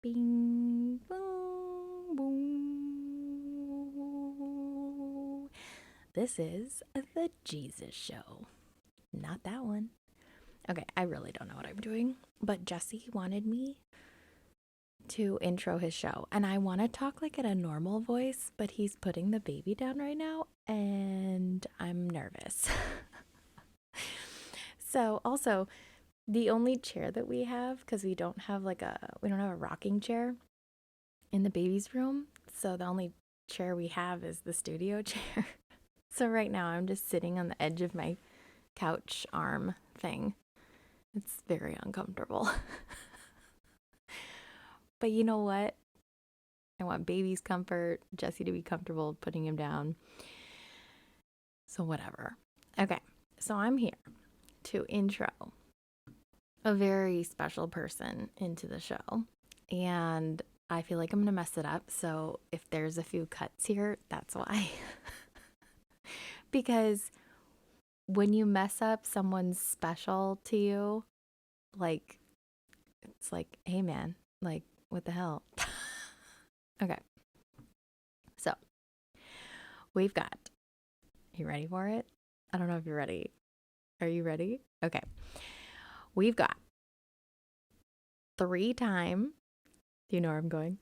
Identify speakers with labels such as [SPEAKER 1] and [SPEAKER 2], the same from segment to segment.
[SPEAKER 1] Bing, boom, boom. This is the Jesus Show. Not that one. Okay, I really don't know what I'm doing, but Jesse wanted me to intro his show, and I want to talk like in a normal voice, but he's putting the baby down right now, and I'm nervous. So, also, the only chair that we have, because we don't have a rocking chair in the baby's room. So the only chair we have is the studio chair. So right now I'm just sitting on the edge of my couch arm thing. It's very uncomfortable. But you know what? I want baby's comfort, Jesse to be comfortable putting him down. So whatever. Okay, so I'm here to intro a very special person into the show. And I feel like I'm going to mess it up. So if there's a few cuts here, that's why. Because when you mess up someone's special to you, like, it's like, hey man, like, what the hell? Okay. So we've got, you ready for it? I don't know if you're ready. Are you ready? Okay. We've got 3-time, do you know where I'm going?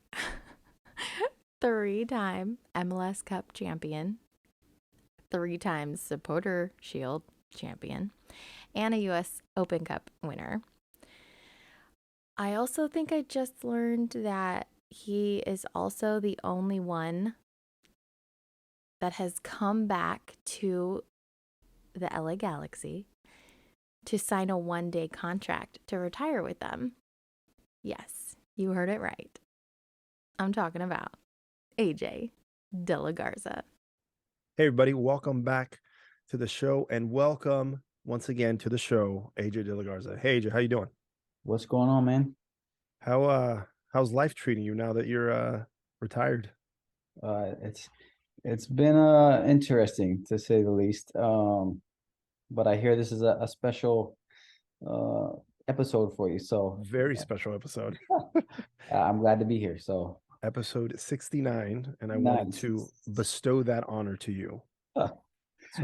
[SPEAKER 1] 3-time MLS Cup champion, 3 times Supporter Shield champion, and a US Open Cup winner. I also think I just learned that he is also the only one that has come back to the LA Galaxy to sign a 1-day contract to retire with them. Yes, you heard it right. I'm talking about AJ DeLaGarza.
[SPEAKER 2] Hey everybody, welcome back to the show, and welcome once again to the show, AJ DeLaGarza. Hey AJ, how you doing?
[SPEAKER 3] What's going on, man?
[SPEAKER 2] How's life treating you now that you're retired?
[SPEAKER 3] It's been interesting to say the least. But I hear this is a special episode for you, so
[SPEAKER 2] Very special episode.
[SPEAKER 3] I'm glad to be here. So
[SPEAKER 2] Episode 69, and I
[SPEAKER 3] Nice.
[SPEAKER 2] wanted to bestow that honor to you. So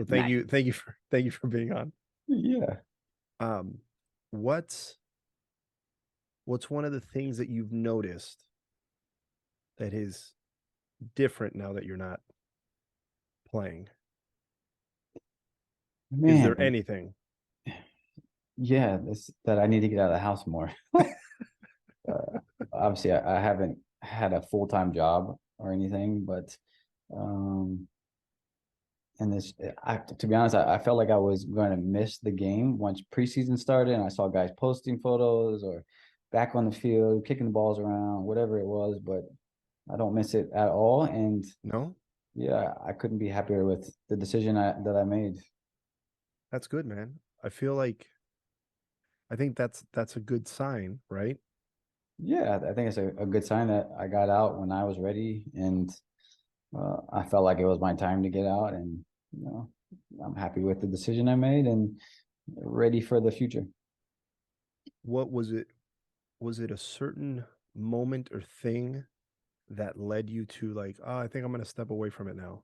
[SPEAKER 2] thank
[SPEAKER 3] Nice.
[SPEAKER 2] you for being on.
[SPEAKER 3] Yeah.
[SPEAKER 2] What's one of the things that you've noticed that is different now that you're not playing?
[SPEAKER 3] Man,
[SPEAKER 2] Is there anything?
[SPEAKER 3] yeah, that I need to get out of the house more. Obviously, I haven't had a full-time job or anything, but and this, to be honest, I felt like I was going to miss the game once preseason started, and I saw guys posting photos or back on the field, kicking the balls around, whatever it was, but I don't miss it at all. And
[SPEAKER 2] No?
[SPEAKER 3] yeah, I couldn't be happier with the decision that I made.
[SPEAKER 2] That's good, man. I think that's a good sign, right?
[SPEAKER 3] Yeah, I think it's a good sign that I got out when I was ready, and I felt like it was my time to get out, and you know, I'm happy with the decision I made and ready for the future.
[SPEAKER 2] What was it? Was it a certain moment or thing that led you to like, oh, I think I'm going to step away from it now?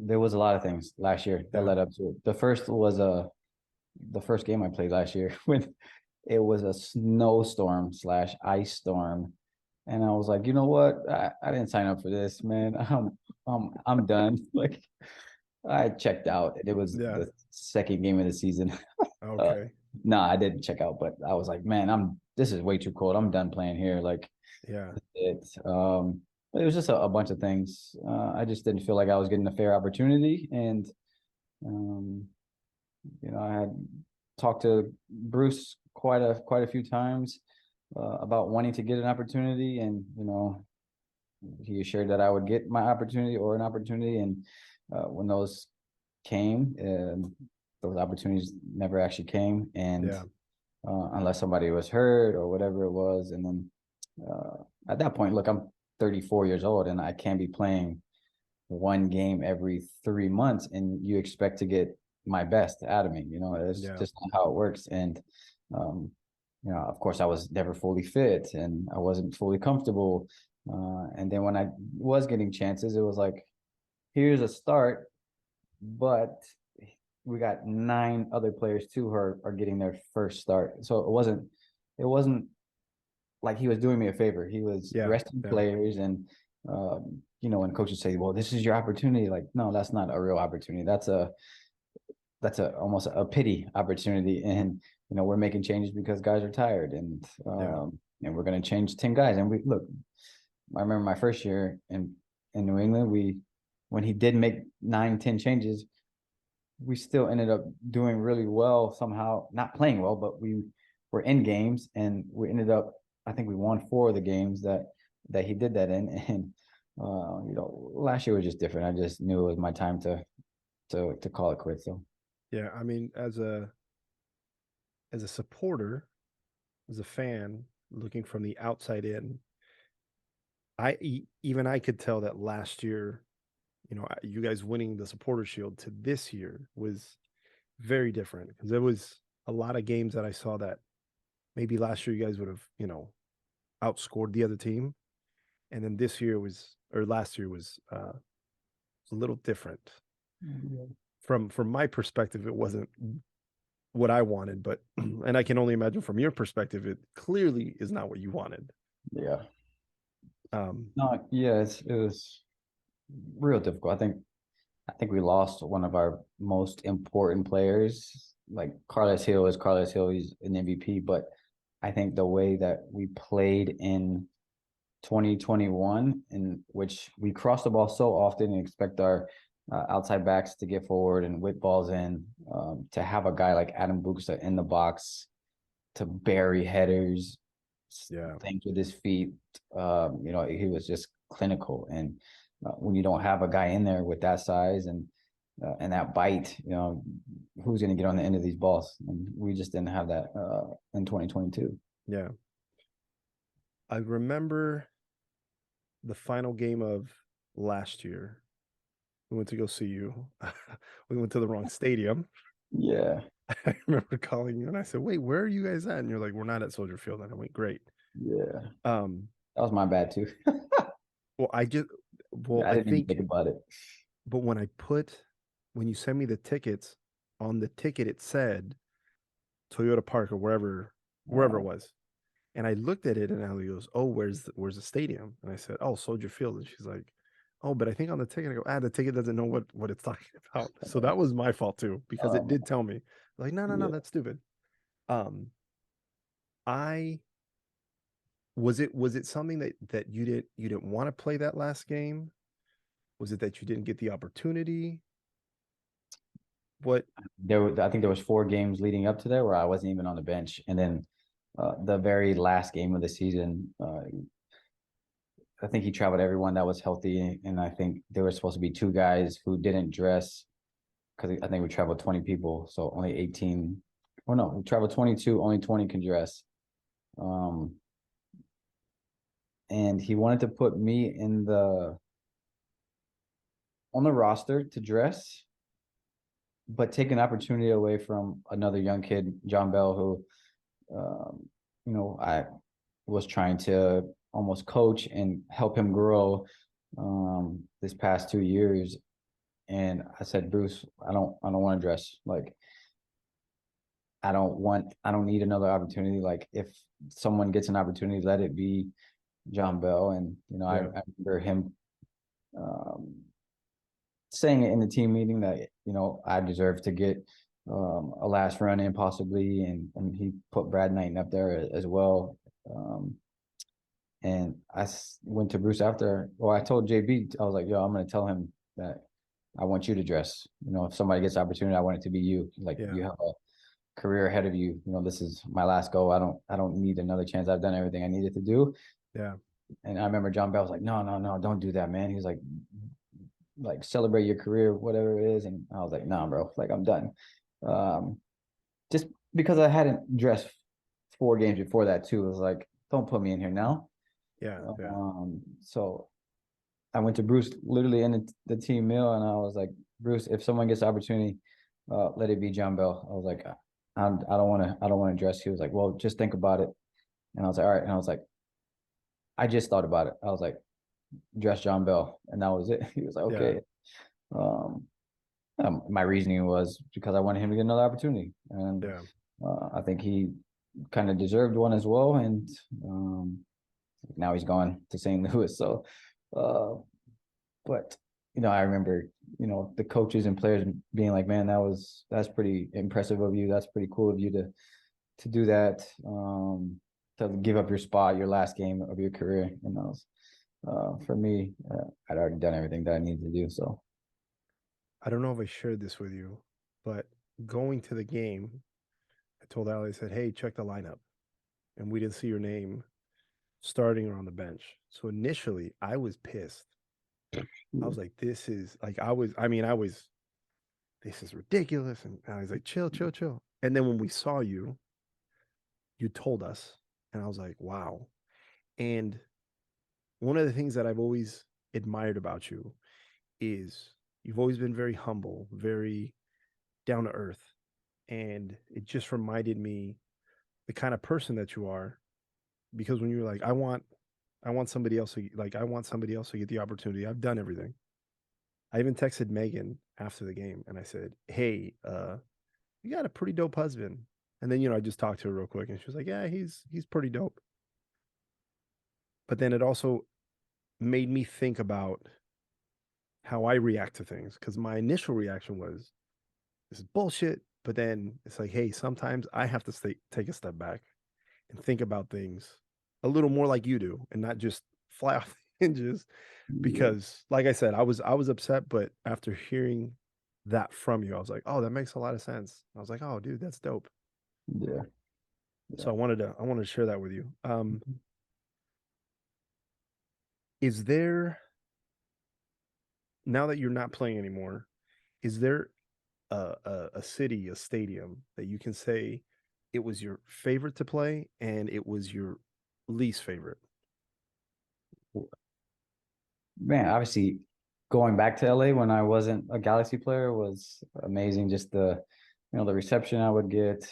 [SPEAKER 3] There was a lot of things last year that led up to it. The first was the first game I played last year when it was a snowstorm / ice storm. And I was like, you know what? I didn't sign up for this, man. I'm done. Like, I checked out. It was the second game of the season.
[SPEAKER 2] Okay.
[SPEAKER 3] No, I didn't check out, but I was like, man, this is way too cold. I'm done playing here. Like,
[SPEAKER 2] Yeah.
[SPEAKER 3] it was just a bunch of things. I just didn't feel like I was getting a fair opportunity, and I had talked to Bruce quite a few times about wanting to get an opportunity, and he assured that I would get my opportunity or an opportunity, and when those came, those opportunities never actually came, and unless somebody was hurt or whatever it was, and then at that point, look, I'm 34 years old, and I can't be playing one game every 3 months, and you expect to get my best out of me. It's just not how it works. And you know, of course I was never fully fit and I wasn't fully comfortable. And then when I was getting chances, it was like, here's a start, but we got 9 other players too who are getting their first start. So it wasn't like he was doing me a favor. He was resting players, and you know, when coaches say, well, this is your opportunity, like, no, that's not a real opportunity. That's almost a pity opportunity. And you know, we're making changes because guys are tired, and we're going to change 10 guys. And we look, I remember my first year in New England, when he did make 9-10 changes, we still ended up doing really well somehow, not playing well, but we were in games, and we ended up, I think we won 4 of the games that he did that in. And you know, last year was just different. I just knew it was my time to call it quits. So
[SPEAKER 2] yeah, I mean, as a supporter, as a fan looking from the outside in, even I could tell that last year, you know, you guys winning the Supporter Shield to this year was very different, because there was a lot of games that I saw that maybe last year you guys would have, you know, outscored the other team, and then this year was, or last year was a little different. From my perspective, it wasn't what I wanted, but and I can only imagine from your perspective, it clearly is not what you wanted.
[SPEAKER 3] Yeah. No, yeah, it was real difficult. I think we lost one of our most important players. Like Carlos Hill is Carlos Hill, he's an MVP, but I think the way that we played in 2021, in which we cross the ball so often and expect our outside backs to get forward and whip balls in, to have a guy like Adam Buksa in the box to bury headers, think with his feet. You know, he was just clinical. And when you don't have a guy in there with that size and that bite, you know, who's going to get on the end of these balls? And we just didn't have that in 2022.
[SPEAKER 2] Yeah. I remember the final game of last year. We went to go see you. We went to the wrong stadium.
[SPEAKER 3] Yeah.
[SPEAKER 2] I remember calling you and I said, wait, where are you guys at? And you're like, we're not at Soldier Field. And I went, great.
[SPEAKER 3] Yeah. That was my bad too.
[SPEAKER 2] Well, I didn't even think
[SPEAKER 3] about it.
[SPEAKER 2] But when you send me the tickets, on the ticket it said Toyota Park or wherever it was. And I looked at it and Allie goes, oh, where's the stadium? And I said, oh, Soldier Field. And she's like, oh, but I think on the ticket, I go, the ticket doesn't know what it's talking about. So that was my fault too, because it did tell me. Like, no, that's stupid. Was it something that you didn't want to play that last game? Was it that you didn't get the opportunity? What?
[SPEAKER 3] I think there was 4 games leading up to there where I wasn't even on the bench. And then the very last game of the season, I think he traveled everyone that was healthy. And I think there were supposed to be 2 guys who didn't dress, because I think we traveled 20 people. So only 18, or no, we traveled 22, only 20 can dress. And he wanted to put me on the roster to dress, but take an opportunity away from another young kid, John Bell, who, you know, I was trying to almost coach and help him grow this past 2 years. And I said, Bruce, I don't want to dress. Like, I don't need another opportunity. Like, if someone gets an opportunity, let it be John Bell. And, you know, I remember him saying it in the team meeting that, you know, I deserve to get a last run in possibly. And he put Brad Knighton up there as well. And I went to Bruce after, well, I told JB, I was like, yo, I'm going to tell him that I want you to dress. You know, if somebody gets the opportunity, I want it to be you. Like, you have a career ahead of you. You know, this is my last go. I don't need another chance. I've done everything I needed to do.
[SPEAKER 2] Yeah. And
[SPEAKER 3] I remember John Bell was like, no, don't do that, man. He was like celebrate your career, whatever it is. And I was like, nah, bro, like, I'm done. Just because I hadn't dressed 4 games before that too. It was like, don't put me in here now.
[SPEAKER 2] Yeah.
[SPEAKER 3] So I went to Bruce literally in the team meal, and I was like, Bruce, if someone gets the opportunity, let it be John Bell. I was like, I don't want to dress. He was like, well, just think about it. And I was like, all right. And I was like, I just thought about it. I was like, dress John Bell, and that was it. He was like,
[SPEAKER 2] Yeah.
[SPEAKER 3] okay. Um, my reasoning was because I wanted him to get another opportunity, and
[SPEAKER 2] Yeah.
[SPEAKER 3] I think he kind of deserved one as well. And now he's gone to St. Louis. So, uh, but I remember the coaches and players being like, "Man, that's pretty impressive of you. That's pretty cool of you to do that. To give up your spot, your last game of your career." And that was, for me, I'd already done everything that I needed to do. So
[SPEAKER 2] I don't know if I shared this with you, but going to the game, I told Ali, I said, hey, check the lineup. And we didn't see your name starting or on the bench. So initially, I was pissed. I was like, this is like, this is ridiculous. And I was like, chill, chill, chill. And then when we saw you, you told us. And I was like, wow. And one of the things that I've always admired about you is you've always been very humble, very down to earth. And it just reminded me the kind of person that you are. Because when you're like, I want somebody else to I want somebody else to get the opportunity. I've done everything. I even texted Megan after the game and I said, hey, you got a pretty dope husband. And then, I just talked to her real quick and she was like, yeah, he's pretty dope. But then it also made me think about how I react to things. Cause my initial reaction was, this is bullshit. But then it's like, hey, sometimes I have to take a step back and think about things a little more like you do and not just fly off the hinges. Because like I said, I was upset, but after hearing that from you, I was like, oh, that makes a lot of sense. I was like, oh, dude, that's dope.
[SPEAKER 3] yeah.
[SPEAKER 2] So I wanted to share that with you. Is there, now that you're not playing anymore, is there a city, a stadium that you can say it was your favorite to play and it was your least favorite?
[SPEAKER 3] Man, obviously going back to LA when I wasn't a Galaxy player was amazing. Just the reception I would get.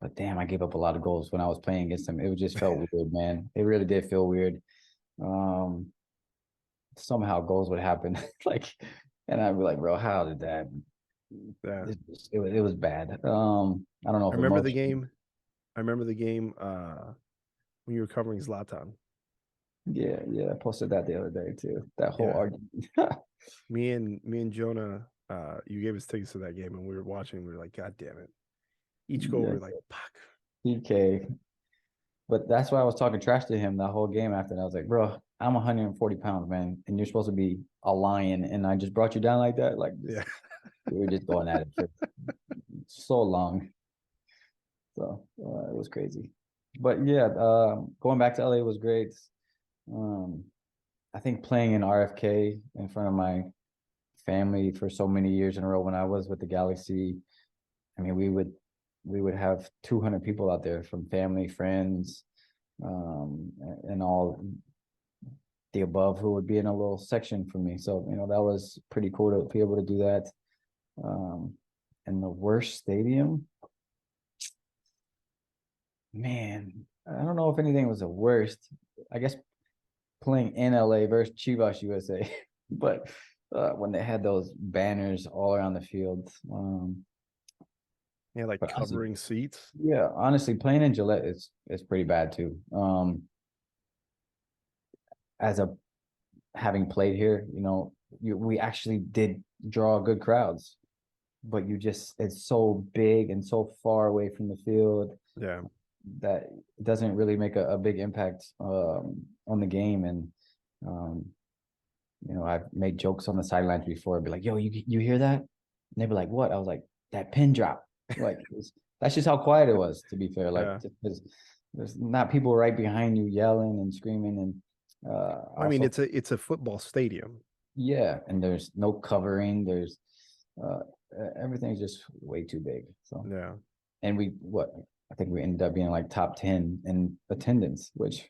[SPEAKER 3] But damn, I gave up a lot of goals when I was playing against them. It just felt weird, man. It really did feel weird. Um, Somehow goals would happen, and I'd be like, bro, how did that?
[SPEAKER 2] Yeah.
[SPEAKER 3] It was bad. I don't know
[SPEAKER 2] I
[SPEAKER 3] if
[SPEAKER 2] remember the
[SPEAKER 3] emotion.
[SPEAKER 2] game. I remember the game when you were covering Zlatan.
[SPEAKER 3] Yeah, I posted that the other day too. That whole
[SPEAKER 2] Yeah.
[SPEAKER 3] argument.
[SPEAKER 2] Me and Jonah, you gave us tickets to that game and we were watching, we were like, God damn it. Each goal we
[SPEAKER 3] Yeah,
[SPEAKER 2] were like, fuck.
[SPEAKER 3] PK. But that's why I was talking trash to him that whole game after. And I was like, bro, I'm 140 pounds, man, and you're supposed to be a lion, and I just brought you down like that.
[SPEAKER 2] Yeah.
[SPEAKER 3] We were just going at it for so long. So it was crazy. But yeah, going back to LA was great. Um, I think playing in RFK in front of my family for so many years in a row when I was with the Galaxy. I mean, we would have 200 people out there from family, friends, and all the above who would be in a little section for me. So, that was pretty cool to be able to do that. And the worst stadium, man, I don't know if anything was the worst. I guess playing in LA versus Chivas USA, but when they had those banners all around the field.
[SPEAKER 2] Yeah, like
[SPEAKER 3] But honestly,
[SPEAKER 2] covering seats.
[SPEAKER 3] yeah, honestly, playing in Gillette is pretty bad too. As a having played here, we actually did draw good crowds, but it's so big and so far away from the field
[SPEAKER 2] Yeah.
[SPEAKER 3] that it doesn't really make a big impact on the game. And um, I've made jokes on the sidelines before. I'd be like, "Yo, you hear that?" And they'd be like, "What?" I was like, "That pin drop." That's just how quiet it was. To be fair,
[SPEAKER 2] Yeah.
[SPEAKER 3] there's not people right behind you yelling and screaming, and
[SPEAKER 2] I mean,
[SPEAKER 3] also
[SPEAKER 2] it's a football stadium.
[SPEAKER 3] yeah, and there's no covering. There's uh, everything's just way too big. So
[SPEAKER 2] Yeah.
[SPEAKER 3] and I think we ended up being like top 10 in attendance, which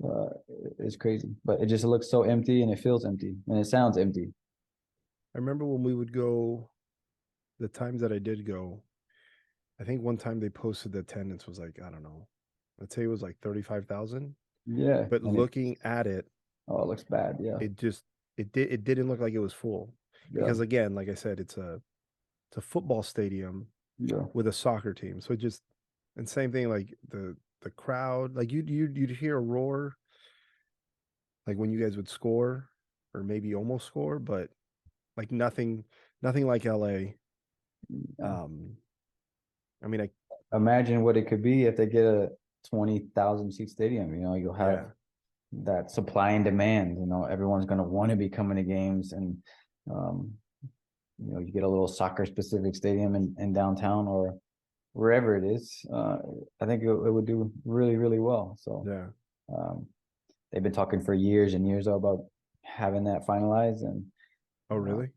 [SPEAKER 3] uh, is crazy. But it just looks so empty and it feels empty and it sounds empty.
[SPEAKER 2] I remember when we would go, the times that I did go, I think one time they posted the attendance was like, I don't know, let's say it was like 35,000.
[SPEAKER 3] Yeah.
[SPEAKER 2] But
[SPEAKER 3] And
[SPEAKER 2] looking at it,
[SPEAKER 3] it looks bad. Yeah.
[SPEAKER 2] it didn't look like it was full.
[SPEAKER 3] Yeah.
[SPEAKER 2] Because again, like I said, it's a football stadium
[SPEAKER 3] Yeah.
[SPEAKER 2] with a soccer team. So it just, and same thing, like the crowd, like you'd hear a roar like when you guys would score or maybe almost score, but like nothing like LA.
[SPEAKER 3] Yeah.
[SPEAKER 2] I mean,
[SPEAKER 3] Imagine what it could be if they get a 20,000 seat stadium. You'll have
[SPEAKER 2] yeah,
[SPEAKER 3] that supply and demand. Everyone's going to want to be coming to games, and um, you get a little soccer specific stadium in downtown or wherever it is. I think it would do really, really well. So
[SPEAKER 2] yeah.
[SPEAKER 3] um, they've been talking for years and years about having that finalized, and
[SPEAKER 2] Oh,
[SPEAKER 3] uh,
[SPEAKER 2] really?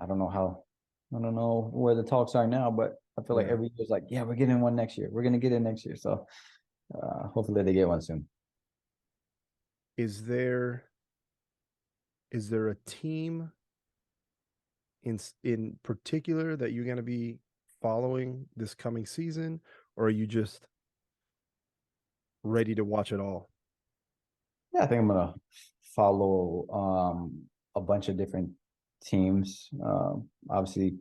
[SPEAKER 3] I don't know where the talks are now, but I feel like
[SPEAKER 2] Yeah.
[SPEAKER 3] every year's like, yeah, we're getting one next year. We're gonna get it next year. So hopefully they get one soon.
[SPEAKER 2] Is there a team in particular that you're going to be following this coming season, or are you just ready to watch it all?
[SPEAKER 3] Yeah, I think I'm gonna follow a bunch of different teams. Obviously,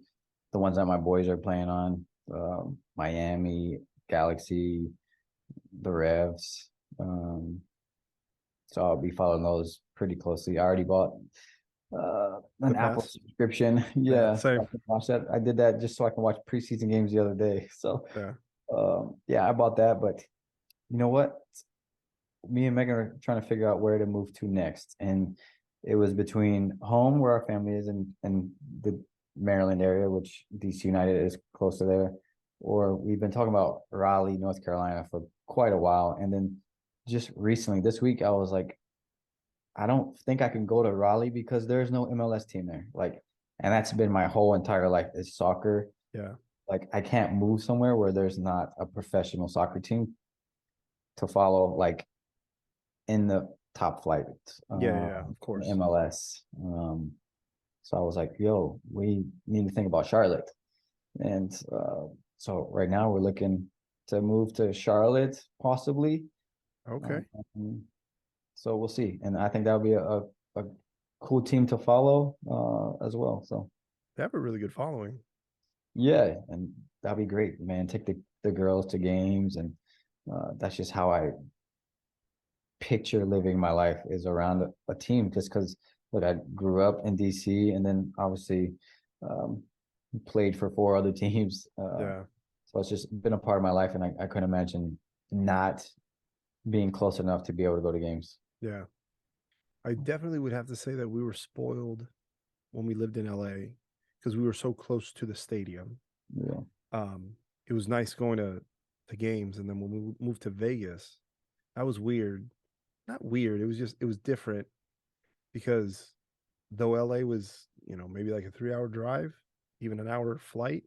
[SPEAKER 3] the ones that my boys are playing on, Miami, Galaxy, the Revs. So I'll be following those pretty closely. I already bought
[SPEAKER 2] The
[SPEAKER 3] an Apple
[SPEAKER 2] pass?
[SPEAKER 3] subscription.
[SPEAKER 2] Yeah,
[SPEAKER 3] Yeah, so
[SPEAKER 2] same.
[SPEAKER 3] I can watch that. I did that just so I can watch preseason games the other day. So
[SPEAKER 2] Yeah.
[SPEAKER 3] yeah, I bought that. But you know what? Me and Megan are trying to figure out where to move to next, and it was between home, where our family is, and the Maryland area, which DC United is close to there, or we've been talking about Raleigh, North Carolina for quite a while, and then just recently this week I was like, I don't think I can go to Raleigh because there's no MLS team there. Like, and that's been my whole entire life is soccer.
[SPEAKER 2] Yeah.
[SPEAKER 3] Like, I can't move somewhere where there's not a professional soccer team to follow, like in the top flight,
[SPEAKER 2] Yeah, yeah, of course.
[SPEAKER 3] MLS. So I was like, yo, we need to think about Charlotte. And so right now we're looking to move to Charlotte, possibly.
[SPEAKER 2] Okay.
[SPEAKER 3] So we'll see. And I think that'll be a cool team to follow as well. So
[SPEAKER 2] They have a really good following.
[SPEAKER 3] yeah, and that'll be great, man. Take the girls to games, and that's just how I picture living my life is around a team. Just because, look, I grew up in DC, and then obviously um, played for 4 other teams.
[SPEAKER 2] Yeah.
[SPEAKER 3] So it's just been a part of my life, and I couldn't imagine not being close enough to be able to go to games.
[SPEAKER 2] Yeah. I definitely would have to say that we were spoiled when we lived in LA because we were so close to the stadium.
[SPEAKER 3] Yeah.
[SPEAKER 2] It was nice going to games, and then when we moved to Vegas, that was weird. Not weird. It was different because though LA was, maybe like a 3 hour drive, even an hour flight,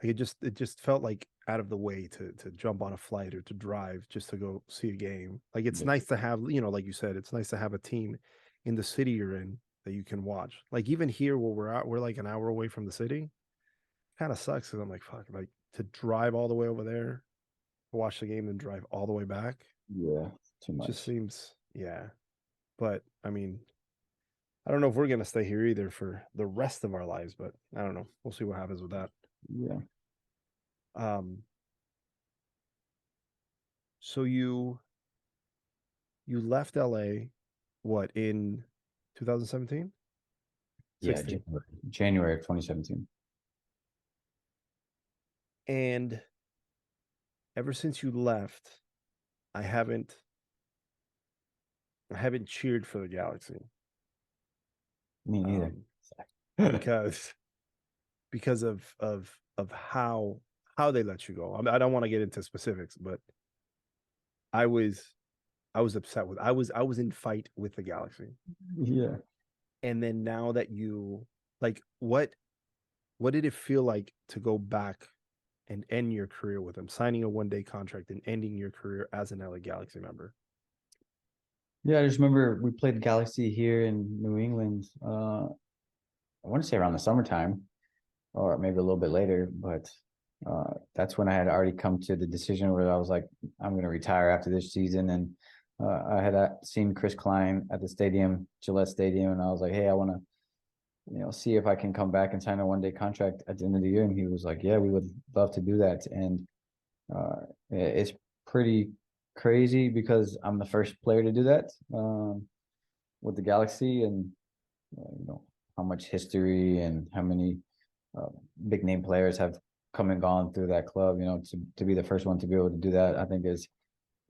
[SPEAKER 2] like it just felt like out of the way to jump on a flight or to drive just to go see a game. Like it's
[SPEAKER 3] Yeah.
[SPEAKER 2] nice to have, like you said, it's nice to have a team in the city you're in that you can watch. Like even here where we're at, we're like an hour away from the city. Kind of sucks because I'm like, fuck, like to drive all the way over there, watch the game, and drive all the way back.
[SPEAKER 3] Yeah, too
[SPEAKER 2] Just
[SPEAKER 3] much.
[SPEAKER 2] seems, yeah. But I mean, I don't know if we're gonna stay here either for the rest of our lives, but I don't know. We'll see what happens with that.
[SPEAKER 3] Yeah.
[SPEAKER 2] Um, so you left LA what in 2017?
[SPEAKER 3] Yeah,
[SPEAKER 2] 16.
[SPEAKER 3] January of 2017.
[SPEAKER 2] And ever since you left, I haven't cheered for the Galaxy.
[SPEAKER 3] Me neither.
[SPEAKER 2] Because of how they let you go. I mean, I don't want to get into specifics, but I was upset with I was in fight with the Galaxy.
[SPEAKER 3] Yeah.
[SPEAKER 2] And then now that you like what did it feel like to go back and end your career with them, signing a 1-day contract and ending your career as an LA Galaxy member?
[SPEAKER 3] Yeah, I just remember we played Galaxy here in New England. I want to say around the summertime, or maybe a little bit later, but that's when I had already come to the decision where I was like, I'm going to retire after this season. And I had seen Chris Klein at the stadium, Gillette Stadium, and I was like, hey, I want to, see if I can come back and sign a one-day contract at the end of the year. And he was like, yeah, we would love to do that. And it's pretty crazy because I'm the first player to do that with the Galaxy, and how much history and how many big name players have come and gone through that club. To be the first one to be able to do that, I think is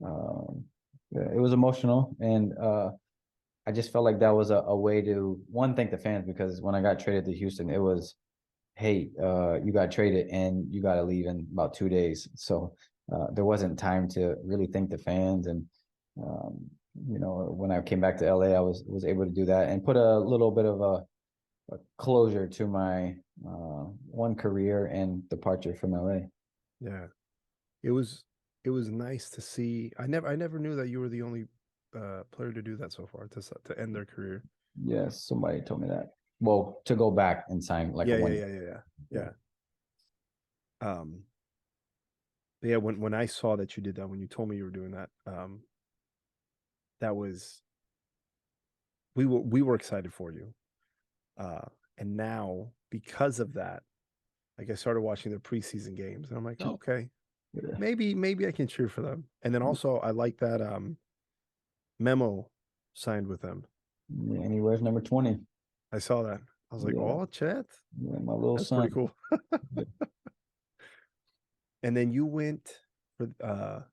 [SPEAKER 3] it was emotional, and I just felt like that was a way to thank the fans, because when I got traded to Houston, it was, hey, you got traded and you got to leave in about 2 days. So there wasn't time to really thank the fans. And when I came back to LA, I was able to do that and put a little bit of a closure to my one career and departure from LA.
[SPEAKER 2] Yeah, it was nice to see. I never knew that you were the only player to do that so far, to end their career.
[SPEAKER 3] Yes, somebody told me that. Well, to go back and sign like
[SPEAKER 2] yeah. Yeah, when I saw that you did that, when you told me you were doing that, that was, we were excited for you. And now, because of that, like, I started watching their preseason games, and I'm like, oh, okay, maybe I can cheer for them. And then also, I like that Memo signed with them.
[SPEAKER 3] Yeah, and he wears number 20.
[SPEAKER 2] I saw that. I was like, oh, Chet.
[SPEAKER 3] Yeah, my little
[SPEAKER 2] That's
[SPEAKER 3] son.
[SPEAKER 2] pretty cool. And then you went for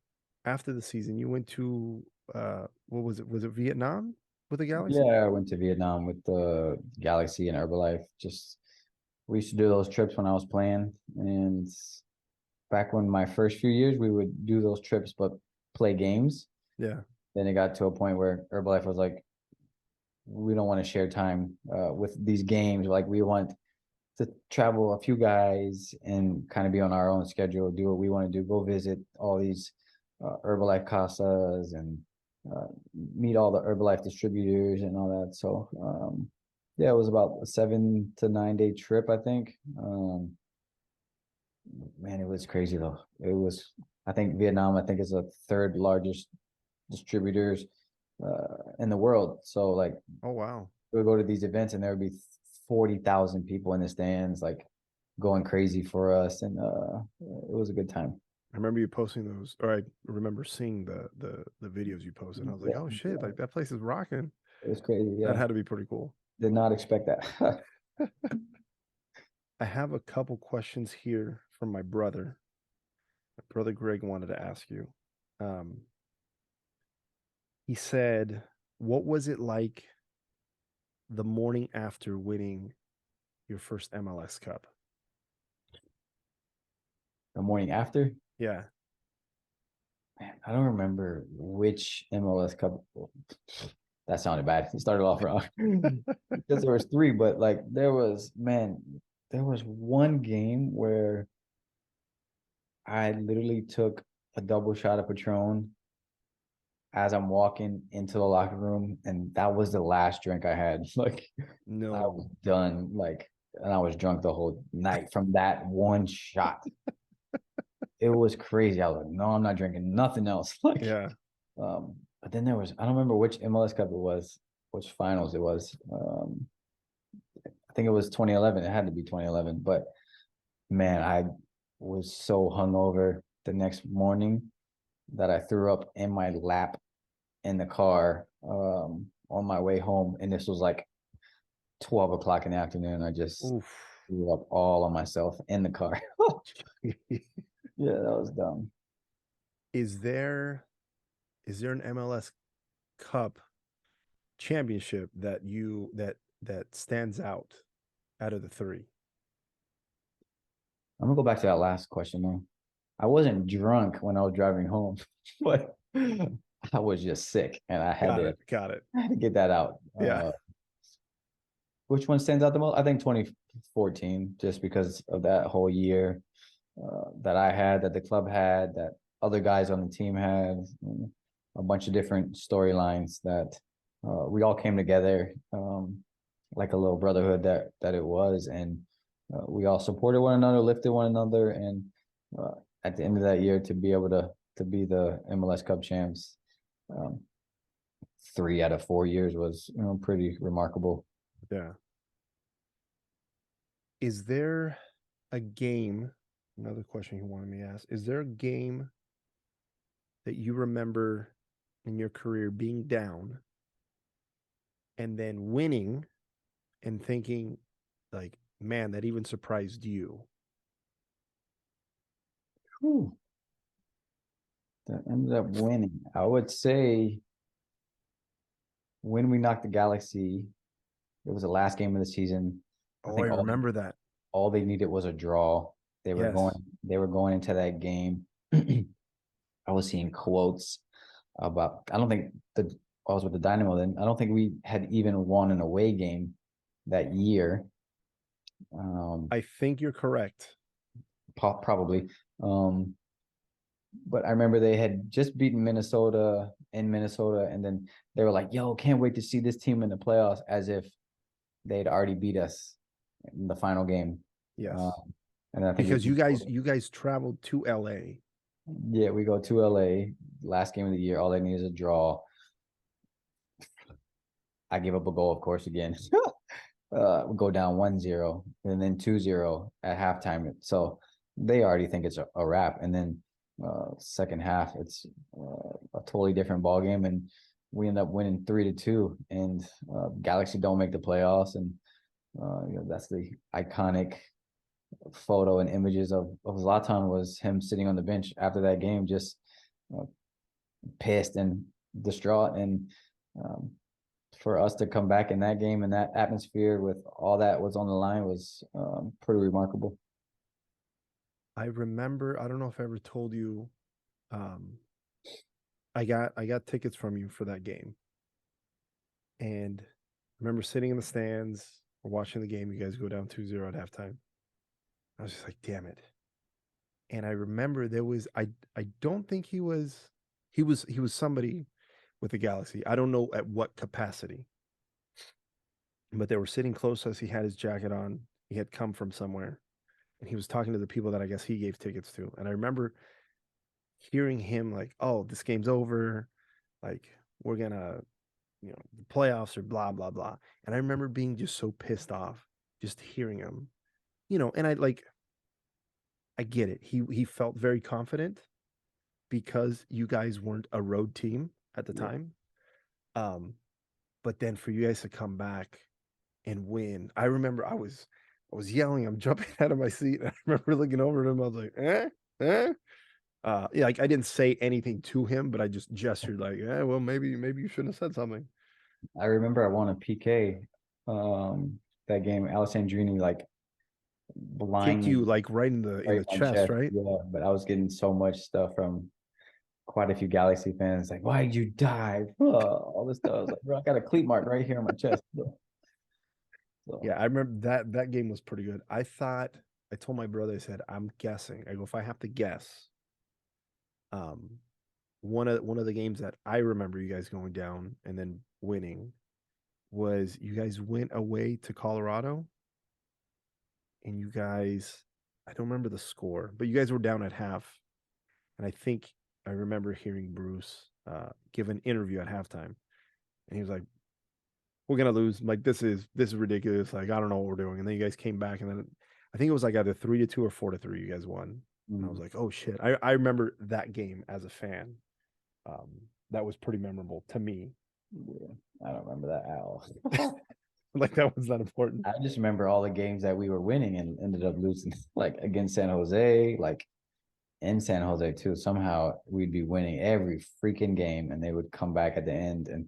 [SPEAKER 2] after the season, you went to what was it? Was it Vietnam with the Galaxy?
[SPEAKER 3] Yeah, I went to Vietnam with the Galaxy and Herbalife. We used to do those trips when I was playing, and back when my first few years, we would do those trips but play games.
[SPEAKER 2] Yeah.
[SPEAKER 3] Then it got to a point where Herbalife was like, we don't want to share time with these games. Like, we want to travel a few guys and kind of be on our own schedule, do what we want to do, go visit all these Herbalife casas and meet all the Herbalife distributors and all that. So yeah, it was about a 7 to 9 day trip, I think. Man, it was crazy though. I think Vietnam, is the third largest distributors in the world. So like,
[SPEAKER 2] oh wow,
[SPEAKER 3] we would go to these events and there would be 40,000 people in the stands, like going crazy for us, and it was a good time.
[SPEAKER 2] I remember you posting those, or I remember seeing the videos you posted. And I was like, oh shit, like that place is rocking.
[SPEAKER 3] It was crazy. Yeah,
[SPEAKER 2] that had to be pretty cool.
[SPEAKER 3] Did not expect that.
[SPEAKER 2] I have a couple questions here from my brother. My brother Greg wanted to ask you. He said, what was it like the morning after winning your first MLS Cup?
[SPEAKER 3] The morning after?
[SPEAKER 2] Yeah.
[SPEAKER 3] Man, I don't remember which MLS Cup. That sounded bad. It started off wrong because there was 3, but like there was one game where I literally took a double shot of Patron as I'm walking into the locker room, and that was the last drink I had. Like,
[SPEAKER 2] no,
[SPEAKER 3] I was done. Like, and I was drunk the whole night from that one shot. It was crazy. I was like, no, I'm not drinking nothing else. Like,
[SPEAKER 2] yeah.
[SPEAKER 3] But then I don't remember which MLS Cup it was, which finals it was. I think it was 2011. It had to be 2011. But man, I was so hungover the next morning that I threw up in my lap in the car on my way home. And this was like 12 o'clock in the afternoon. I just threw up all on myself in the car. Yeah, that was dumb.
[SPEAKER 2] Is there an MLS Cup Championship that stands out of the 3?
[SPEAKER 3] I'm gonna go back to that last question though. I wasn't drunk when I was driving home, but I was just sick, and I had to get that out.
[SPEAKER 2] Yeah.
[SPEAKER 3] Which one stands out the most? I think 2014, just because of that whole year that I had, that the club had, that other guys on the team had, a bunch of different storylines that we all came together like a little brotherhood that it was, and we all supported one another, lifted one another, and at the end of that year to be able to be the MLS Cup champs. 3 out of 4 years was, pretty remarkable.
[SPEAKER 2] Yeah. Is there a game? Another question he wanted me to ask. Is there a game that you remember in your career being down and then winning and thinking, like, man, that even surprised you?
[SPEAKER 3] Whew. That ended up winning. I would say when we knocked the Galaxy, it was the last game of the season. I
[SPEAKER 2] Oh, I
[SPEAKER 3] think
[SPEAKER 2] remember that.
[SPEAKER 3] all they needed was a draw. They were
[SPEAKER 2] Yes.
[SPEAKER 3] going into that game. I was seeing quotes about, I don't think I was with the Dynamo then. I don't think we had even won an away game that year.
[SPEAKER 2] I think you're correct.
[SPEAKER 3] Probably. But I remember they had just beaten Minnesota in Minnesota, and then they were like, "Yo, can't wait to see this team in the playoffs," as if they'd already beat us in the final game.
[SPEAKER 2] Yes.
[SPEAKER 3] And I think
[SPEAKER 2] Because you guys traveled to LA.
[SPEAKER 3] yeah, we go to LA, last game of the year. All they need is a draw. I give up a goal, of course, again. We go down 1-0 and then 2-0 at halftime. So they already think it's a wrap. And then second half, it's a totally different ball game, and we end up winning 3-2. And Galaxy don't make the playoffs, and that's the iconic photo and images of Zlatan was him sitting on the bench after that game, just pissed and distraught. And for us to come back in that game and that atmosphere with all that was on the line was pretty remarkable.
[SPEAKER 2] I remember, I don't know if I ever told you, I got tickets from you for that game. And I remember sitting in the stands or watching the game. You guys go down 2-0 at halftime. I was just like, damn it. And I remember there was, I don't think he was somebody with the Galaxy. I don't know at what capacity. But they were sitting close to us. He had his jacket on. He had come from somewhere. And he was talking to the people that I guess he gave tickets to. And I remember hearing him like, oh, this game's over. Like, we're gonna, the playoffs are blah, blah, blah. And I remember being just so pissed off just hearing him, and I get it. He felt very confident because you guys weren't a road team at the time. But then for you guys to come back and win, I remember I was yelling, I'm jumping out of my seat. I remember looking over at him. I was like, yeah, like I didn't say anything to him, but I just gestured like, well, maybe you shouldn't have said something.
[SPEAKER 3] I remember I won a PK that game. Alessandrini like
[SPEAKER 2] Kicked
[SPEAKER 3] blindly
[SPEAKER 2] you like right in the chest, right?
[SPEAKER 3] Yeah, but I was getting so much stuff from quite a few Galaxy fans like, "Why did you dive?" All this stuff. I was like, "Bro, I got a cleat mark right here on my chest." So.
[SPEAKER 2] Yeah, I remember that game was pretty good. I told my brother, I said, I'm guessing. I go, if I have to guess, one of the games that I remember you guys going down and then winning was you guys went away to Colorado, and you guys, I don't remember the score, but you guys were down at half, and I think I remember hearing Bruce give an interview at halftime, and he was like, we're gonna lose. Like, this is ridiculous. Like, I don't know what we're doing. And then you guys came back, and then I think it was like either 3-2 or 4-3. You guys won. And I was like, oh shit. I remember that game as a fan. That was pretty memorable to me.
[SPEAKER 3] Yeah, I don't remember that at all.
[SPEAKER 2] Like, that was not important.
[SPEAKER 3] I just remember all the games that we were winning and ended up losing, like against San Jose, like in San Jose too. Somehow we'd be winning every freaking game, and they would come back at the end and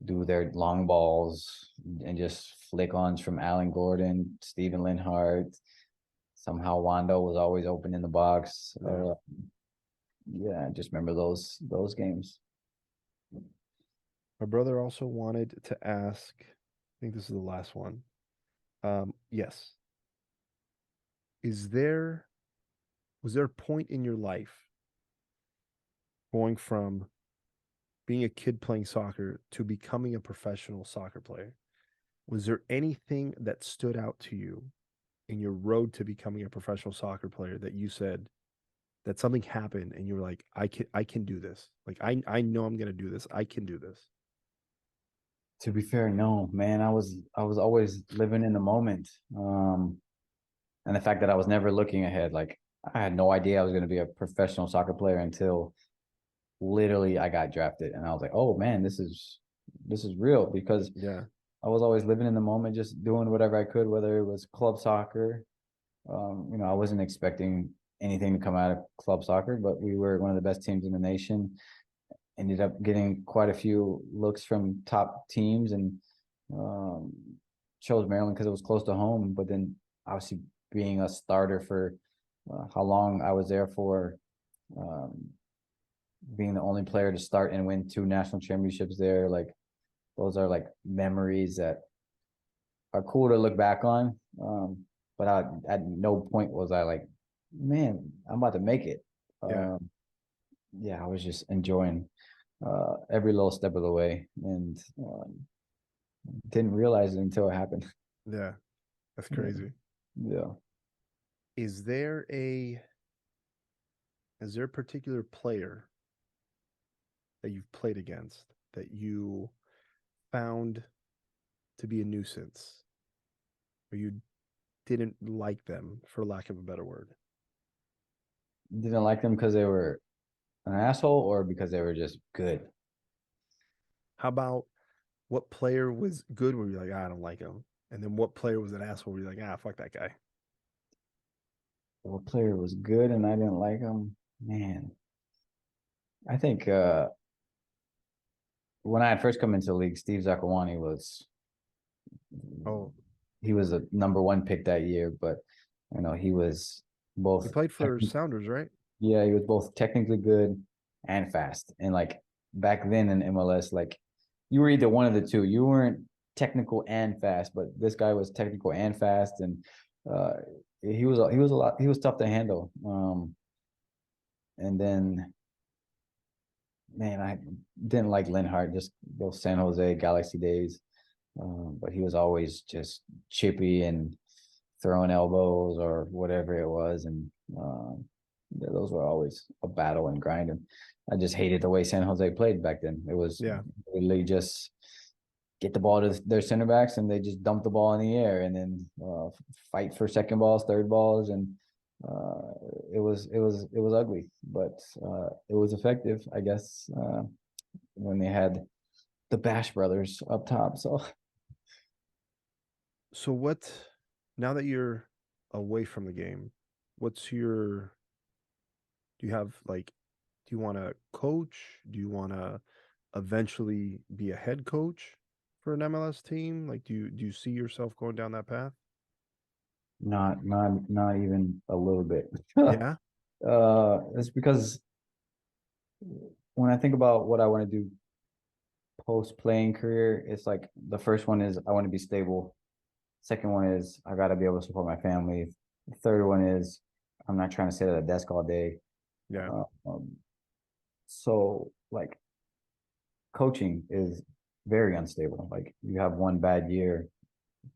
[SPEAKER 3] do their long balls and just flick ons from Alan Gordon, Steven Linhart. Somehow Wando was always open in the box. Yeah, I just remember those games.
[SPEAKER 2] My brother also wanted to ask, I think this is the last one. Yes. Was there a point in your life going from being a kid playing soccer to becoming a professional soccer player? Was there anything that stood out to you in your road to becoming a professional soccer player that you said that something happened and you were like, I can do this. Like, I know I'm going to do this. I can do this.
[SPEAKER 3] To be fair, no, man. I was always living in the moment. And the fact that I was never looking ahead, like I had no idea I was going to be a professional soccer player until literally I got drafted, and I was like, oh man, this is real, because
[SPEAKER 2] Yeah.
[SPEAKER 3] I was always living in the moment, just doing whatever I could, whether it was club soccer. I wasn't expecting anything to come out of club soccer, but we were one of the best teams in the nation. Ended up getting quite a few looks from top teams, and um, chose Maryland because it was close to home. But then obviously being a starter for how long I was there for, um, being the only player to start and win 2 national championships there, like those are like memories that are cool to look back on. But at no point was I like, man, I'm about to make it.
[SPEAKER 2] Yeah.
[SPEAKER 3] Yeah, I was just enjoying every little step of the way, and didn't realize it until it happened.
[SPEAKER 2] Yeah. That's crazy.
[SPEAKER 3] Yeah.
[SPEAKER 2] Is there a particular player that you've played against that you found to be a nuisance, or you didn't like them, for lack of a better word?
[SPEAKER 3] Didn't like them because they were an asshole, or because they were just good?
[SPEAKER 2] How about what player was good where you're like, I don't like him? And then what player was an asshole where you're like, fuck that guy?
[SPEAKER 3] What player was good and I didn't like him? Man, I think when I had first come into the league, Steve Zakawani was
[SPEAKER 2] Oh,
[SPEAKER 3] he was a #1 pick that year, but he was both
[SPEAKER 2] he played for Sounders, right?
[SPEAKER 3] Yeah, he was both technically good and fast. And like back then in MLS, like you were either one of the two. You weren't technical and fast, but this guy was technical and fast, and uh, he was tough to handle. And then, man, I didn't like Linhart, just those San Jose Galaxy days. But he was always just chippy and throwing elbows or whatever it was, and those were always a battle and grind. And I just hated the way San Jose played back then. It was really just get the ball to their center backs, and they just dump the ball in the air, and then fight for second balls, third balls, and it was ugly, but it was effective, I guess, when they had the Bash brothers up top.
[SPEAKER 2] So what, now that you're away from the game, what's your, do you have like, do you want to coach? Do you want to eventually be a head coach for an MLS team? Like, do you see yourself going down that path?
[SPEAKER 3] Not even a little bit.
[SPEAKER 2] Yeah.
[SPEAKER 3] It's because when I think about what I want to do post playing career, it's like the first one is I want to be stable. Second one is I got to be able to support my family. The third one is I'm not trying to sit at a desk all day.
[SPEAKER 2] Yeah.
[SPEAKER 3] So like coaching is very unstable. Like you have one bad year,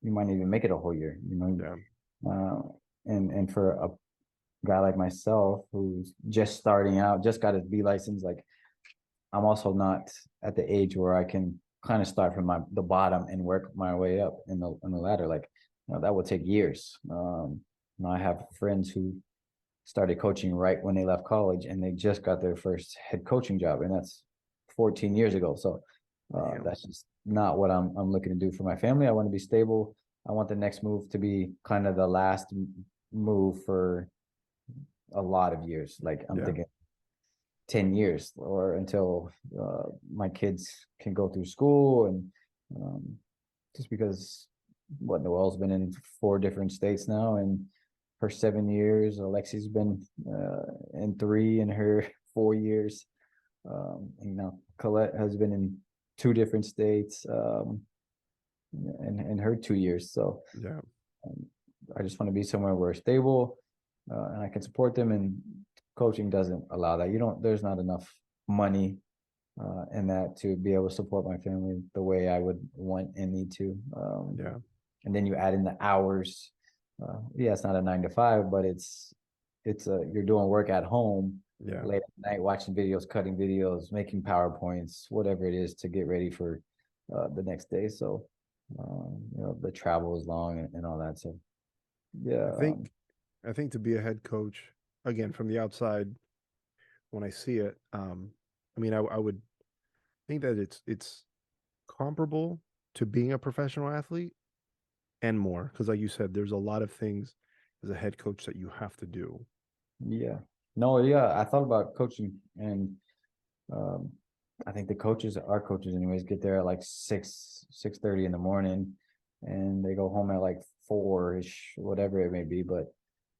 [SPEAKER 3] you might not even make it a whole year.
[SPEAKER 2] Yeah.
[SPEAKER 3] And for a guy like myself who's just starting out, just got his B license, like I'm also not at the age where I can kind of start from the bottom and work my way up in the ladder. Like that would take years. I have friends who started coaching right when they left college, and they just got their first head coaching job, and that's 14 years ago. So that's just not what I'm looking to do for my family. I want to be stable. I want the next move to be kind of the last move for a lot of years. Like I'm thinking 10 years, or until my kids can go through school. And just because Noelle's been in 4 different states now, and her 7 years, Alexi's been in 3 in her 4 years. Colette has been in 2 different states in her 2 years. So I just want to be somewhere where we're stable, and I can support them. And coaching doesn't allow that. There's not enough money in that to be able to support my family the way I would want and need to. And then you add in the hours Yeah, it's not a 9 to 5, but it's you're doing work at home
[SPEAKER 2] Yeah.
[SPEAKER 3] late at night, watching videos, cutting videos, making PowerPoints, whatever it is to get ready for the next day. So, the travel is long and all that. So, yeah,
[SPEAKER 2] I think to be a head coach, again, from the outside, when I see it, I mean, I would think that it's comparable to being a professional athlete and more, because like you said, there's a lot of things as a head coach that you have to do.
[SPEAKER 3] yeah. No, yeah, I thought about coaching, and um, I think our coaches anyways, get there at like 6:30 in the morning, and they go home at like 4-ish, whatever it may be. But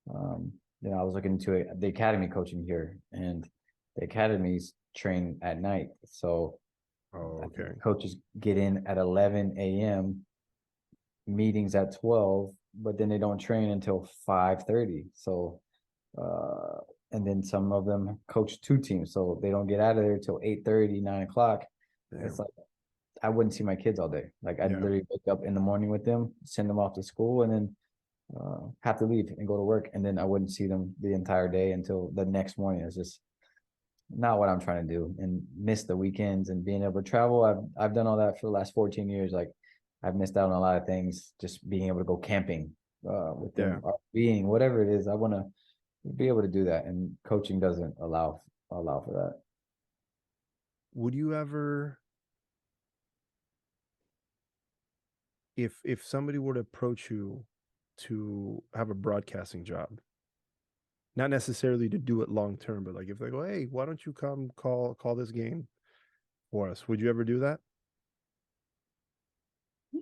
[SPEAKER 3] I was looking into the academy coaching here, and the academies train at night. So
[SPEAKER 2] Oh,
[SPEAKER 3] I think
[SPEAKER 2] okay.
[SPEAKER 3] the coaches get in at 11 a.m., meetings at 12, but then they don't train until 5:30. So, and then some of them coach 2 teams, so they don't get out of there till 8:30, 9 o'clock. It's
[SPEAKER 2] Damn.
[SPEAKER 3] like I wouldn't see my kids all day. Like I'd
[SPEAKER 2] Yeah.
[SPEAKER 3] literally wake up in the morning with them, send them off to school, and then have to leave and go to work, and then I wouldn't see them the entire day until the next morning. It's just not what I'm trying to do, and miss the weekends and being able to travel. I've done all that for the last 14 years. Like I've missed out on a lot of things, just being able to go camping with them,
[SPEAKER 2] Yeah.
[SPEAKER 3] or being whatever it is. I want to be able to do that, and coaching doesn't allow for that.
[SPEAKER 2] Would you ever, if somebody were to approach you to have a broadcasting job, not necessarily to do it long term, but like if they go, hey, why don't you come call this game for us? Would you ever do that?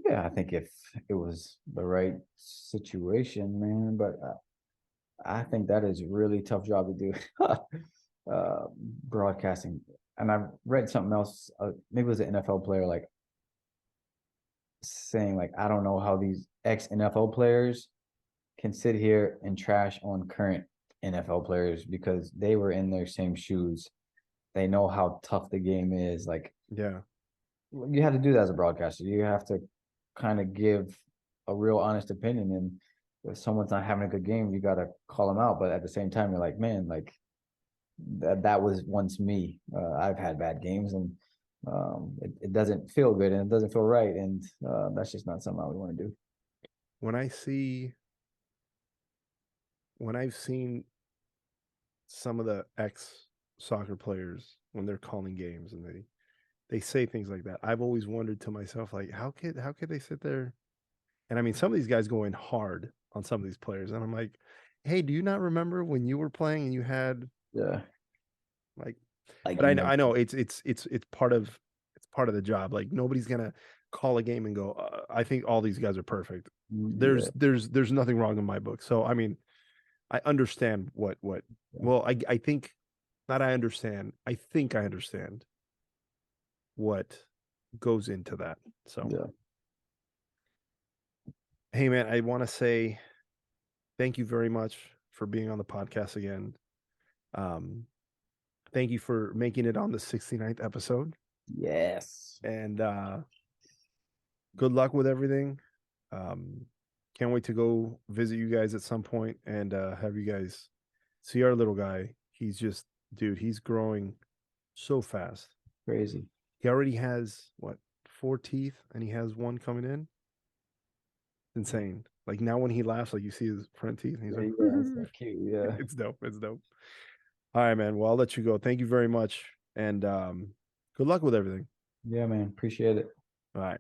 [SPEAKER 3] Yeah, I think if it was the right situation, man, but I think that is a really tough job to do. uh, Broadcasting. And I've read something else. Maybe it was an NFL player, like saying, like, I don't know how these ex NFL players can sit here and trash on current NFL players, because they were in their same shoes. They know how tough the game is. Like,
[SPEAKER 2] Yeah.
[SPEAKER 3] you have to do that as a broadcaster. You have to kind of give a real honest opinion. And if someone's not having a good game, you got to call them out. But at the same time, you're like, man, like that was once me. I've had bad games, and it doesn't feel good, and it doesn't feel right. And that's just not something I would want to do.
[SPEAKER 2] When I've seen some of the ex soccer players when they're calling games and they say things like that, I've always wondered to myself, like, how could they sit there? And I mean, some of these guys go in hard on some of these players, and I'm like, hey, do you not remember when you were playing and you had
[SPEAKER 3] Yeah.
[SPEAKER 2] like?
[SPEAKER 3] Like,
[SPEAKER 2] But I know it's part of the job. Like nobody's gonna call a game and go, I think all these guys are perfect.
[SPEAKER 3] yeah.
[SPEAKER 2] There's nothing wrong in my book. So I mean, I understand what. Well, I think not. I understand. I think I understand what goes into that. So
[SPEAKER 3] Yeah.
[SPEAKER 2] hey, man, I want to say thank you very much for being on the podcast again. Thank you for making it on the 69th episode.
[SPEAKER 3] Yes.
[SPEAKER 2] And good luck with everything. Can't wait to go visit you guys at some point and have you guys see our little guy. He's just, dude, he's growing so fast.
[SPEAKER 3] Crazy.
[SPEAKER 2] He already has what, 4 teeth, and he has one coming in. Insane. Like now when he laughs, like you see his front teeth, and he's like,
[SPEAKER 3] Yeah, it's so cute. Yeah.
[SPEAKER 2] it's dope. It's dope. All right, man. Well, I'll let you go. Thank you very much. And good luck with everything.
[SPEAKER 3] Yeah, man. Appreciate it.
[SPEAKER 2] All right.